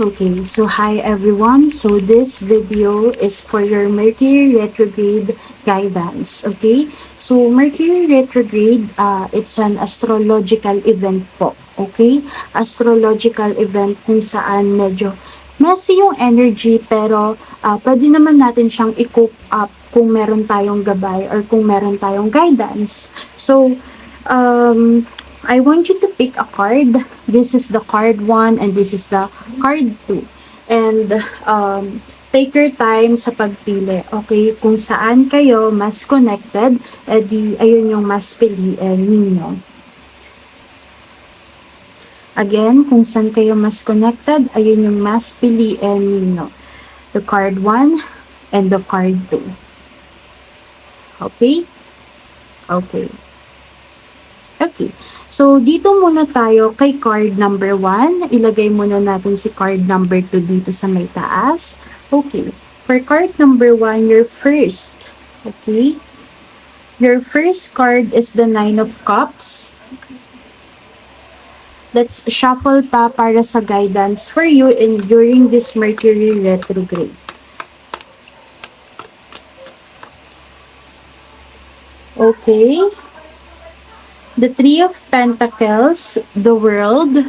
Okay, so hi everyone. So this video is for your Mercury retrograde guidance. Okay, so Mercury retrograde, it's an astrological event po. Okay, astrological event kung saan medyo messy yung energy pero pwede naman natin siyang i-cope up kung meron tayong gabay or kung meron tayong guidance. So, I want you to pick a card. This is the card 1 and this is the card 2. And take your time sa pagpili. Okay? Kung saan kayo mas connected, edi ayun yung mas piliin ninyo. Again, kung saan kayo mas connected, ayun yung mas piliin ninyo. The card 1 and the card 2. Okay? Okay. Okay. So, dito muna tayo kay card number 1. Ilagay muna natin si card number 2 dito sa may taas. Okay. For card number 1, your first. Okay. Your first card is the 9 of Cups. Let's shuffle pa para sa guidance for you during this Mercury retrograde. Okay. The Three of Pentacles, the World.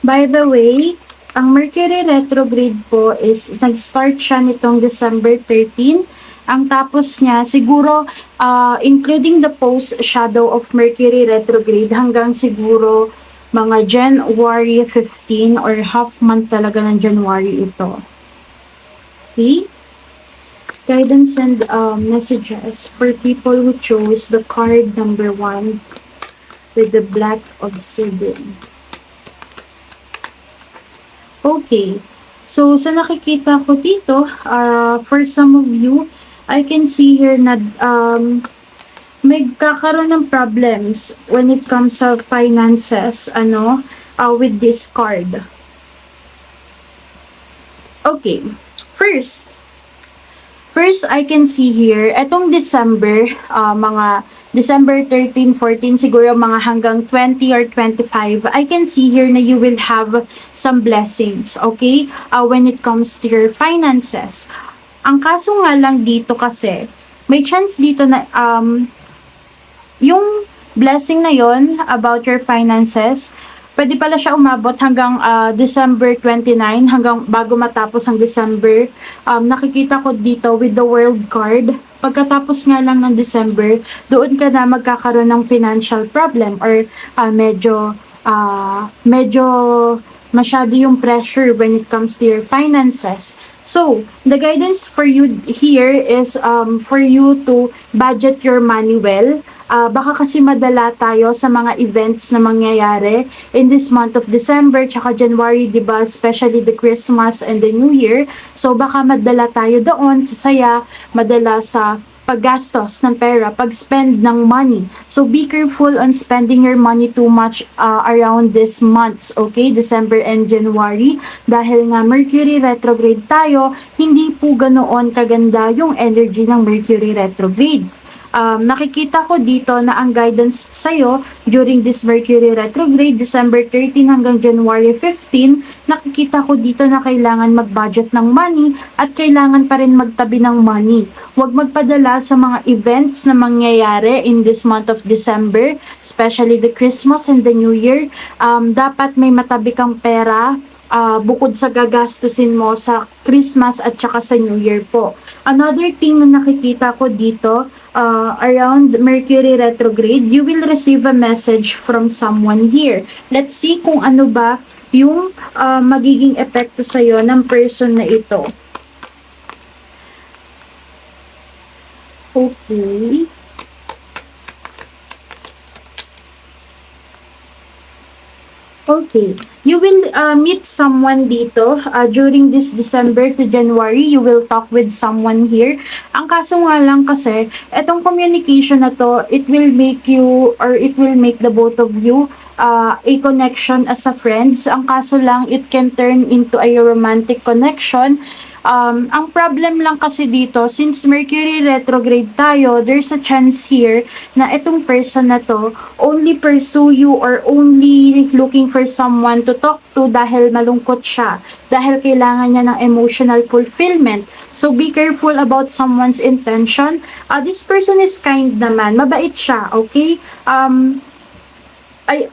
By the way, ang Mercury retrograde po is nag-start siya nitong December 13. Ang tapos niya, siguro, including the post-shadow of Mercury retrograde, hanggang siguro mga January 15 or half month talaga ng January ito. Okay? Guidance and messages for people who chose the card number 1 with the Black Obsidian. Okay. So, sa nakikita ko dito, for some of you, I can see here na may kakaroon ng problems when it comes sa finances, with this card. Okay. First, I can see here, etong December, mga December 13, 14, siguro mga hanggang 20 or 25, I can see here na you will have some blessings, okay? When it comes to your finances. Ang kaso nga lang dito kasi, may chance dito na yung blessing na yon about your finances, pwede pala siya umabot hanggang December 29, hanggang bago matapos ang December. Nakikita ko dito with the World card, pagkatapos nga lang ng December, doon ka na magkakaroon ng financial problem or medyo masyado yung pressure when it comes to your finances. So, the guidance for you here is for you to budget your money well. Baka kasi madala tayo sa mga events na mangyayari in this month of December tsaka January, diba? Especially the Christmas and the New Year. So, baka madala tayo doon sa saya, madala sa paggastos ng pera, pag-spend ng money. So, be careful on spending your money too much around this months, okay? December and January. Dahil nga Mercury retrograde tayo, hindi po ganoon kaganda yung energy ng Mercury retrograde. Nakikita ko dito na ang guidance sa'yo during this Mercury retrograde, December 13 hanggang January 15, nakikita ko dito na kailangan mag-budget ng money at kailangan pa rin magtabi ng money. Huwag magpadala sa mga events na mangyayari in this month of December, especially the Christmas and the New Year. Dapat may matabi kang pera bukod sa gagastusin mo sa Christmas at saka sa New Year po. Another thing na nakikita ko dito, around Mercury retrograde, you will receive a message from someone here. Let's see kung ano ba yung magiging epekto sa'yo ng person na ito. Okay. Okay. You will meet someone dito during this December to January. You will talk with someone here. Ang kaso nga lang kasi, etong communication na to, it will make you or it will make the both of you a connection as a friends. Ang kaso lang, it can turn into a romantic connection Ang problem lang kasi dito, since Mercury retrograde tayo, there's a chance here na itong person na to only pursue you or only looking for someone to talk to dahil malungkot siya, dahil kailangan niya ng emotional fulfillment. So be careful about someone's intention. This person is kind naman, mabait siya, okay?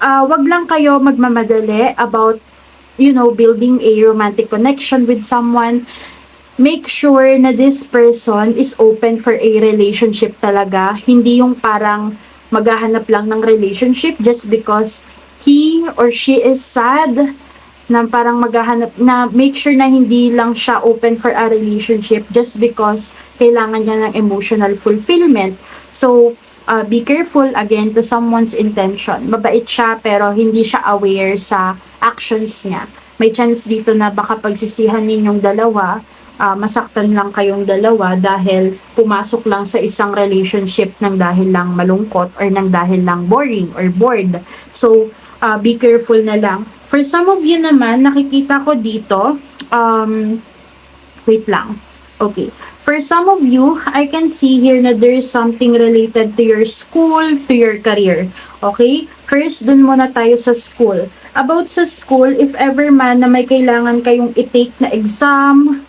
Wag lang kayo magmamadali about building a romantic connection with someone. Make sure na this person is open for a relationship talaga. Hindi yung parang maghahanap lang ng relationship just because he or she is sad, na parang maghahanap, na make sure na hindi lang siya open for a relationship just because kailangan niya ng emotional fulfillment. So, be careful again to someone's intention. Mabait siya pero hindi siya aware sa actions niya. May chance dito na baka pagsisihan ninyong dalawa, masaktan lang kayong dalawa dahil pumasok lang sa isang relationship ng dahil lang malungkot or ng dahil lang boring or bored. So, be careful na lang. For some of you naman, nakikita ko dito, wait lang. Okay. For some of you, I can see here na there is something related to your school, to your career. Okay? First, dun muna tayo sa school. About sa school, if ever man na may kailangan kayong i-take na exam,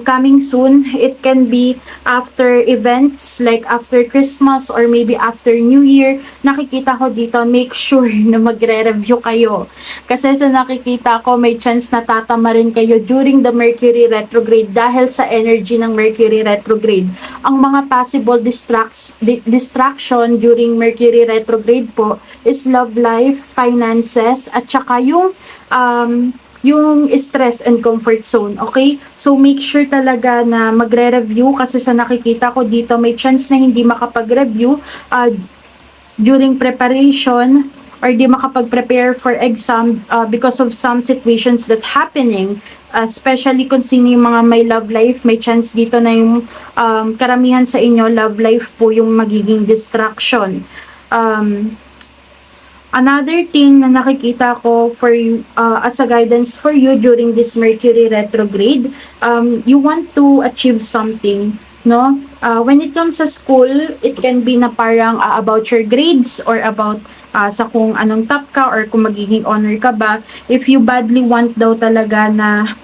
coming soon. It can be after events like after Christmas or maybe after New Year. Nakikita ko dito, make sure na magre-review kayo. Kasi sa nakikita ko, may chance na tatama rin kayo during the Mercury retrograde dahil sa energy ng Mercury retrograde. Ang mga possible distraction during Mercury retrograde po is love life, finances, at saka yung stress and comfort zone, okay? So, make sure talaga na magre-review kasi sa nakikita ko dito, may chance na hindi makapag-review during preparation or di makapag-prepare for exam because of some situations that happening, especially kung sino yung mga may love life. May chance dito na yung karamihan sa inyo, love life po yung magiging distraction. Another thing na nakikita ko for you, as a guidance for you during this Mercury retrograde, you want to achieve something, no? When it comes sa school, it can be na parang about your grades or about sa kung anong top ka or kung magiging honor ka ba. If you badly want daw talaga na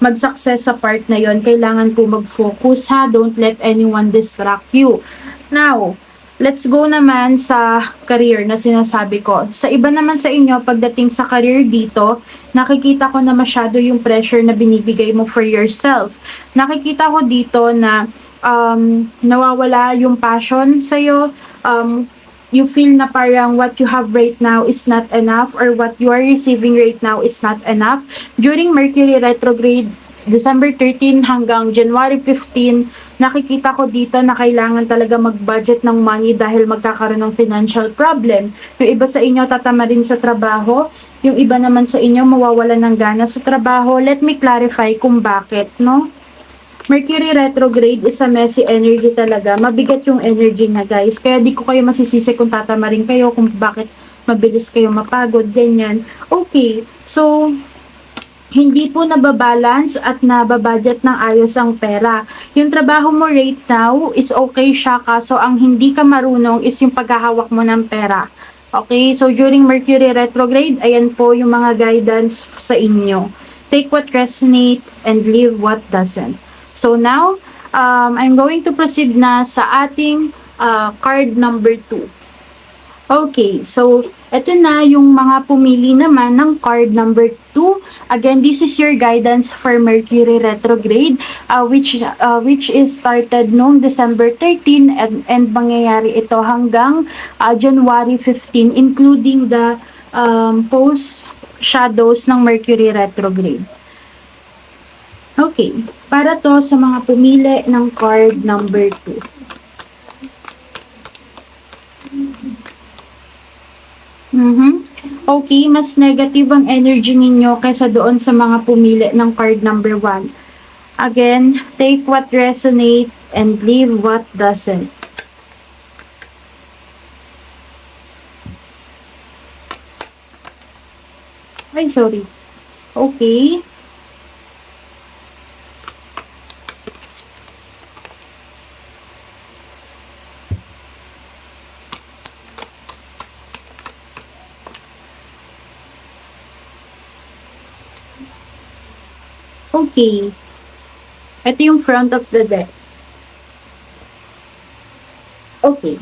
mag-success sa part na yon, kailangan po mag-focus ha. Don't let anyone distract you. Now, let's go naman sa career na sinasabi ko. Sa iba naman sa inyo, pagdating sa career dito, nakikita ko na masyado yung pressure na binibigay mo for yourself. Nakikita ko dito na nawawala yung passion sa'yo. You feel na parang what you have right now is not enough or what you are receiving right now is not enough. During Mercury retrograde, December 13 hanggang January 15, nakikita ko dito na kailangan talaga mag-budget ng money dahil magkakaroon ng financial problem. Yung iba sa inyo tatama rin sa trabaho, yung iba naman sa inyo mawawala ng gana sa trabaho. Let me clarify kung bakit, no? Mercury retrograde is a messy energy talaga. Mabigat yung energy na, guys. Kaya di ko kayo masisisi kung tatama rin kayo, kung bakit mabilis kayo mapagod, ganyan. Okay, so hindi po nababalance at nababudget ng ayos ang pera. Yung trabaho mo right now is okay siya, kaso ang hindi ka marunong is yung paghahawak mo ng pera. Okay, so during Mercury retrograde, ayan po yung mga guidance sa inyo. Take what resonate and leave what doesn't. So now, I'm going to proceed na sa ating card number 2. Okay, so ito na yung mga pumili naman ng card number 2. Again, this is your guidance for Mercury retrograde, which is started noong December 13 and mangyayari ito hanggang January 15, including the post shadows ng Mercury retrograde. Okay, para to sa mga pumili ng card number 2. Okay, mas negative ang energy ninyo kaysa doon sa mga pumili ng card number 1. Again, take what resonate and leave what doesn't. Ay, sorry. Okay. Okay, ito yung front of the deck. Okay.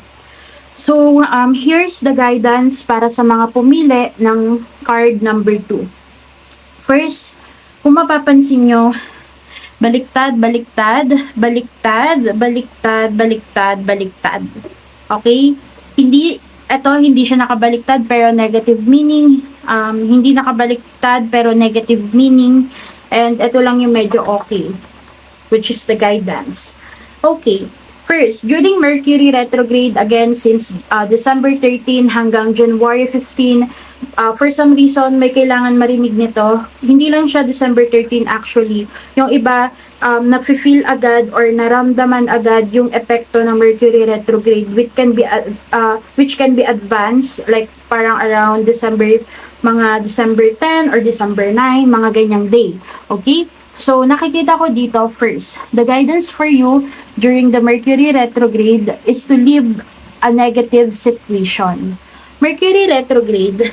So, here's the guidance para sa mga pumili ng card number 2. First, kung mapapansin nyo, baliktad, baliktad, baliktad, baliktad, baliktad, baliktad. Okay? Hindi siya nakabaliktad pero negative meaning. Hindi nakabaliktad pero negative meaning. And ito lang yung medyo okay, which is the guidance. Okay. First, during Mercury retrograde, again, since December 13 hanggang January 15, for some reason, may kailangan marinig nito. Hindi lang siya December 13 actually. Yung iba, nafe-feel agad or naramdaman agad yung epekto ng Mercury retrograde, which can be advanced, like parang around mga December 10 or December 9, mga ganyang day. Okay? So, nakikita ko dito first, the guidance for you during the Mercury retrograde is to leave a negative situation. Mercury retrograde,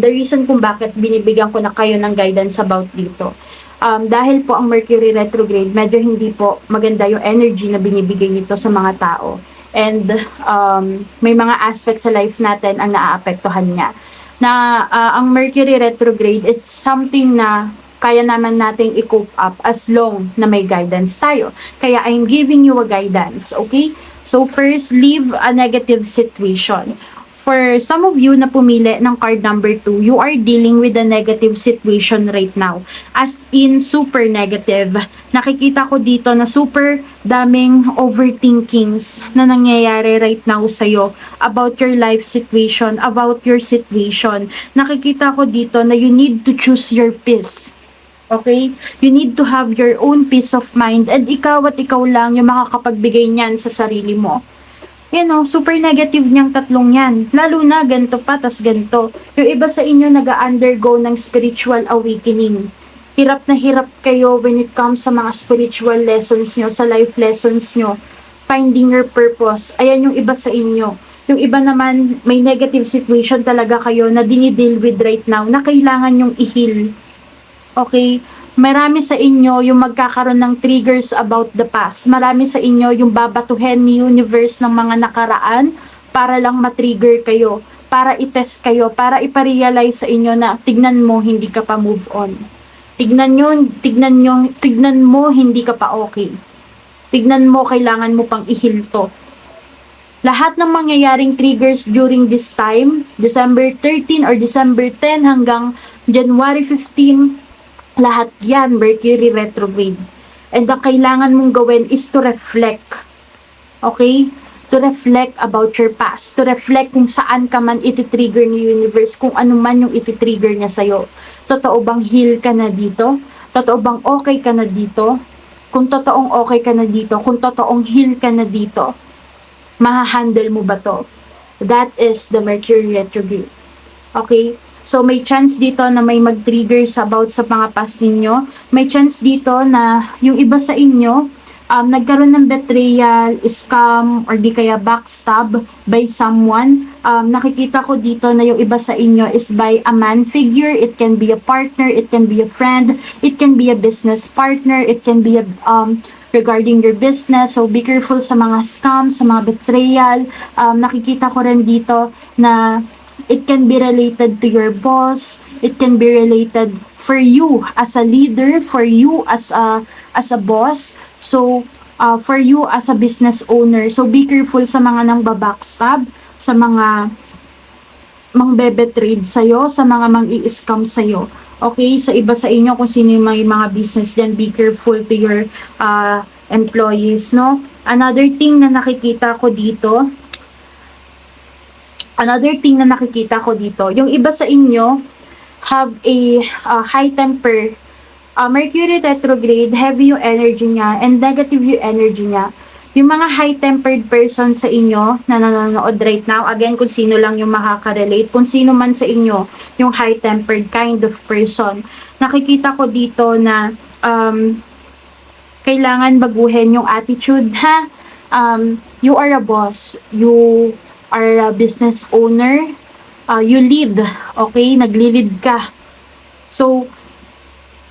the reason kung bakit binibigyan ko na kayo ng guidance about dito, dahil po ang Mercury retrograde, medyo hindi po maganda yung energy na binibigay nito sa mga tao. And may mga aspects sa life natin ang naaapektuhan niya. Ang Mercury retrograde is something na kaya naman nating i-cope up as long na may guidance tayo. Kaya I'm giving you a guidance, okay? So first, leave a negative situation. For some of you na pumili ng card number 2, you are dealing with a negative situation right now. As in, super negative. Nakikita ko dito na super daming overthinkings na nangyayari right now sa'yo about your life situation, about your situation. Nakikita ko dito na you need to choose your peace. Okay? You need to have your own peace of mind and ikaw at ikaw lang yung makakapagbigay niyan sa sarili mo. Super negative niyang tatlong yan. Lalo na ganito pa, tas ganito. Yung iba sa inyo nag-undergo ng spiritual awakening. Hirap na hirap kayo when it comes sa mga spiritual lessons nyo, sa life lessons nyo. Finding your purpose. Ayan yung iba sa inyo. Yung iba naman, may negative situation talaga kayo na dinideal with right now na kailangan yung i-heal. Okay? Marami sa inyo yung magkakaroon ng triggers about the past. Marami sa inyo yung babatuhin ni universe ng mga nakaraan para lang matrigger kayo, para i-test kayo, para iparealize sa inyo na tignan mo, hindi ka pa move on. Tignan mo, hindi ka pa okay. Tignan mo, kailangan mo pang i-heal to. Lahat ng mangyayaring triggers during this time, December 13 or December 10 hanggang January 15, lahat yan, Mercury retrograde. And ang kailangan mong gawin is to reflect. Okay? To reflect about your past. To reflect kung saan ka man iti-trigger ni universe, kung ano man yung iti-trigger niya sa'yo. Totoo bang heal ka na dito? Totoo bang okay ka na dito? Kung totoong okay ka na dito, kung totoong heal ka na dito, mahahandle mo ba to? That is the Mercury retrograde. Okay? So, may chance dito na may mag-trigger about sa mga past ninyo. May chance dito na yung iba sa inyo, nagkaroon ng betrayal, scam, or di kaya backstab by someone. Nakikita ko dito na yung iba sa inyo is by a man figure. It can be a partner, it can be a friend, it can be a business partner, it can be a regarding your business. So, be careful sa mga scams, sa mga betrayal. Nakikita ko rin dito na it can be related to your boss. It can be related for you as a leader, for you as a boss. So, for you as a business owner. So, be careful sa mga nang babackstab, sa mga mang-bebetrade sa'yo, sa mga mang-i-scam sa'yo. Okay? Sa iba sa inyo, kung sino yung may mga business dyan, be careful to your employees, no? Another thing na nakikita ko dito, yung iba sa inyo have a high temper. Mercury retrograde, heavy yung energy niya and negative yung energy niya. Yung mga high-tempered person sa inyo na nanonood right now, again, kung sino lang yung makaka-relate, kung sino man sa inyo yung high-tempered kind of person, nakikita ko dito na kailangan baguhin yung attitude, ha? You are a boss. You are a business owner. You lead. Okay? Nagli-lead ka. So,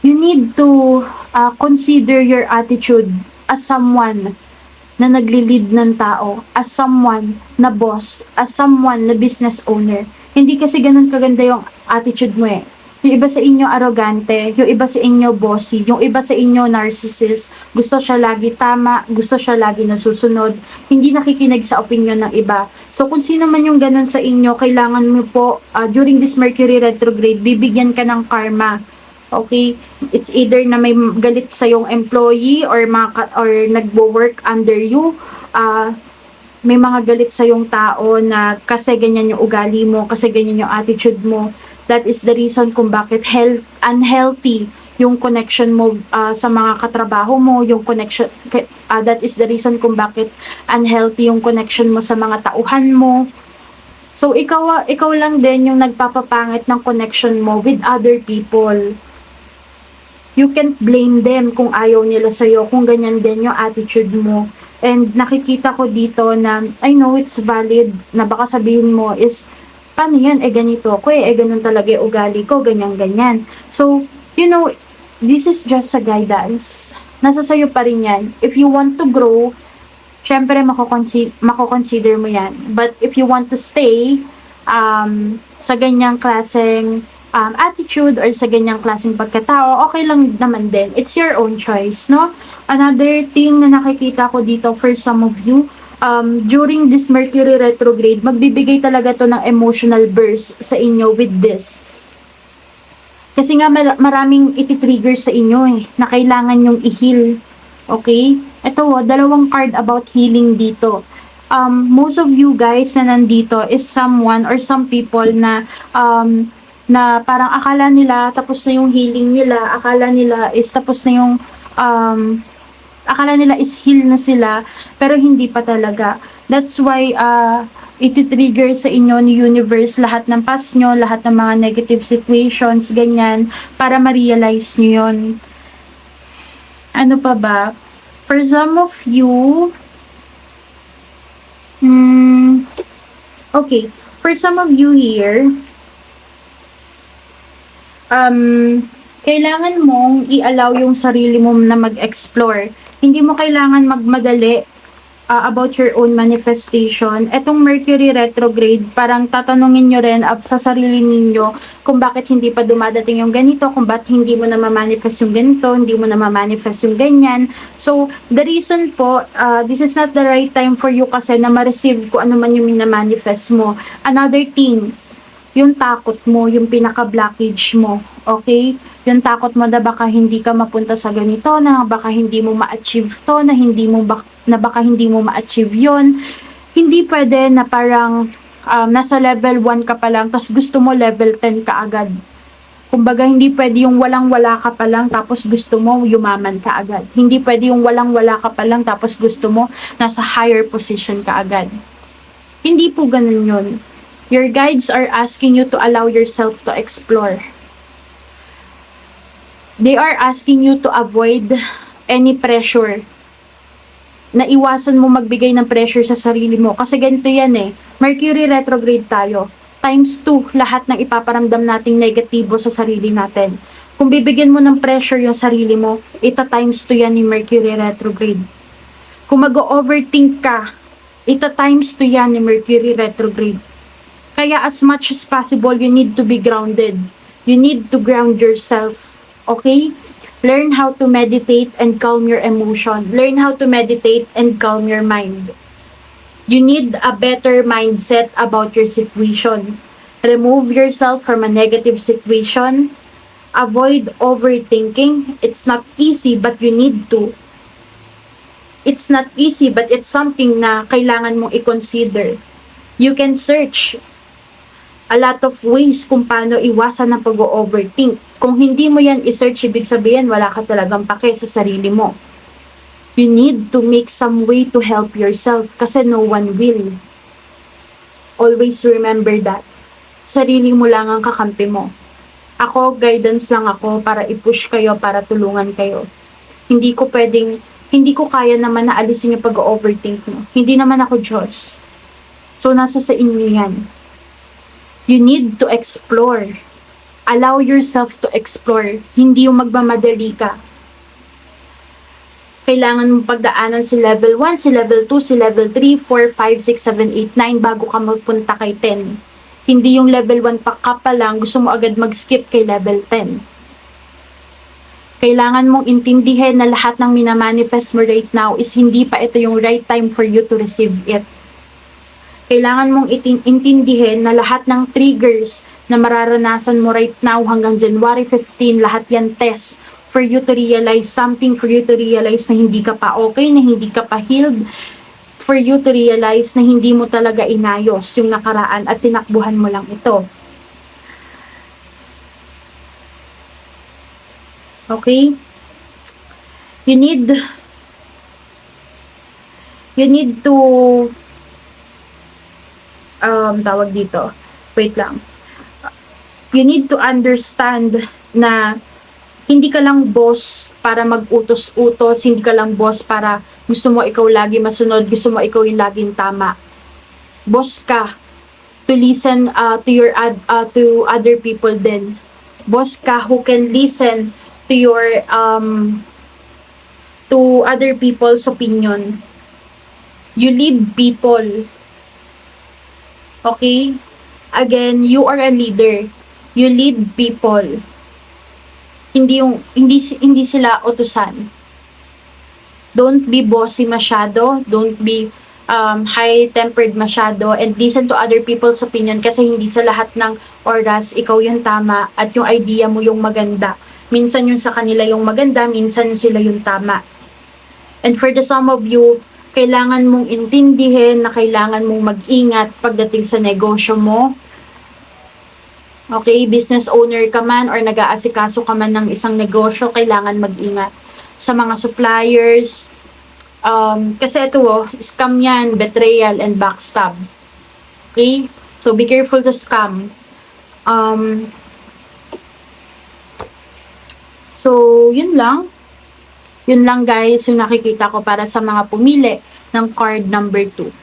you need to consider your attitude as someone na nagli-lead ng tao, as someone na boss, as someone na business owner. Hindi kasi ganun kaganda yung attitude mo eh. Yung iba sa inyo arrogante, yung iba sa inyo bossy, yung iba sa inyo narcissist, gusto siya lagi tama, gusto siya lagi nasusunod, hindi nakikinig sa opinion ng iba. So kung sino man yung ganun sa inyo, kailangan mo po during this Mercury retrograde, bibigyan ka ng karma. Okay? It's either na may galit sa yung employee or nagwo-work under you. May mga galit sa yung tao na kasi ganyan yung ugali mo, kasi ganyan yung attitude mo. That is the reason kung bakit unhealthy yung connection mo sa mga katrabaho mo, yung connection, that is the reason kung bakit unhealthy yung connection mo sa mga tauhan mo. So ikaw lang din yung nagpapapangit ng connection mo with other people. You can't blame them kung ayaw nila sa'yo, kung ganyan din yung attitude mo. And nakikita ko dito na, I know it's valid, na baka sabihin mo is, paano yan? Ganito ako ganun talaga yung ugali ko, ganyan-ganyan. So, this is just a guidance. Nasa sa'yo pa rin yan. If you want to grow, syempre mako-consider mo yan. But if you want to stay sa ganyang klaseng attitude or sa ganyang klaseng pagkatao, okay lang naman din. It's your own choice, no? Another thing na nakikita ko dito for some of you, during this Mercury retrograde, magbibigay talaga to ng emotional burst sa inyo with this. Kasi nga maraming iti-trigger sa inyo na kailangan yung i-heal. Okay? Ito, dalawang card about healing dito. Most of you guys na nandito is someone or some people na parang akala nila tapos na yung healing nila, akala nila is tapos na yung akala nila is heal na sila, pero hindi pa talaga. That's why iti-trigger sa inyo ni universe lahat ng past nyo, lahat ng mga negative situations, ganyan, para ma-realize nyo yun. Ano pa ba? For some of you, okay, for some of you here, kailangan mong i-allow yung sarili mo na mag-explore. Hindi mo kailangan magmadali about your own manifestation. Etong Mercury retrograde, parang tatanungin nyo rin sa sarili ninyo kung bakit hindi pa dumadating yung ganito, kung bakit hindi mo na ma-manifest yung ganito, hindi mo na ma-manifest yung ganyan. So, the reason po, this is not the right time for you kasi na ma-receive kung ano man yung mina-manifest mo. Another thing, yung takot mo, yung pinaka-blockage mo, okay? Yung takot mo na baka hindi ka mapunta sa ganito, na baka hindi mo ma-achieve to, na baka hindi mo ma-achieve yon. Hindi pwede na parang nasa level 1 ka pa lang, tapos gusto mo level 10 ka agad. Kumbaga, hindi pwede yung walang-wala ka pa lang, tapos gusto mo yumaman ka agad. Hindi pwede yung walang-wala ka pa lang, tapos gusto mo nasa higher position ka agad. Hindi po ganun yun. Your guides are asking you to allow yourself to explore. They are asking you to avoid any pressure. Na iwasan mo magbigay ng pressure sa sarili mo. Kasi ganito yan Mercury retrograde tayo. Times 2 lahat ng ipaparamdam nating negatibo sa sarili natin. Kung bibigyan mo ng pressure yung sarili mo, ita times 2 yan ni Mercury retrograde. Kung mag-overthink ka, ita times 2 yan ni Mercury retrograde. Kaya as much as possible, you need to be grounded. You need to ground yourself. Okay? Learn how to meditate and calm your emotion. Learn how to meditate and calm your mind. You need a better mindset about your situation. Remove yourself from a negative situation. Avoid overthinking. It's not easy, but you need to. It's not easy, but it's something na kailangan mong i-consider. You can search a lot of ways kung paano iwasan ng pag-overthink. Kung hindi mo yan i-search, ibig sabihin wala ka talagang pake sa sarili mo. You need to make some way to help yourself kasi no one will. Always remember that. Sarili mo lang ang kakampi mo. Ako, guidance lang ako para i-push kayo, para tulungan kayo. Hindi ko kaya naman na alisin yung pag-overthink mo. Hindi naman ako Diyos. So, nasa sa inyo yan. You need to explore. Allow yourself to explore. Hindi yung magmamadali ka. Kailangan mong pagdaanan si level 1, si level 2, si level 3, 4, 5, 6, 7, 8, 9 bago ka magpunta kay 10. Hindi yung level 1 pa lang, gusto mo agad mag-skip kay level 10. Kailangan mong intindihin na lahat ng minamanifest mo right now is hindi pa ito yung right time for you to receive it. Kailangan mong intindihin na lahat ng triggers na mararanasan mo right now hanggang January 15, lahat yan test for you to realize something, for you to realize na hindi ka pa okay, na hindi ka pa healed, for you to realize na hindi mo talaga inayos yung nakaraan at tinakbuhan mo lang ito. Okay? You need to tawag dito. Wait lang. You need to understand na hindi ka lang boss para mag-utos-utos, hindi ka lang boss para gusto mo ikaw lagi masunod, gusto mo ikaw yung laging tama. Boss ka to listen to other people din. Boss ka who can listen to your to other people's opinion. You lead people. Okay? Again, you are a leader. You lead people. Hindi sila utusan. Don't be bossy masyado. Don't be high-tempered masyado and listen to other people's opinion kasi hindi sa lahat ng oras ikaw yung tama at yung idea mo yung maganda. Minsan yung sa kanila yung maganda, minsan sila yung tama. And for the some of you, kailangan mong intindihin na kailangan mong mag-ingat pagdating sa negosyo mo. Okay, business owner ka man or nag-aasikaso ka man ng isang negosyo, kailangan mag-ingat. Sa mga suppliers, kasi ito scam yan, betrayal and backstab. Okay? So, be careful to scam. So, yun lang. Yun lang guys, yung nakikita ko para sa mga pumili ng card number 2.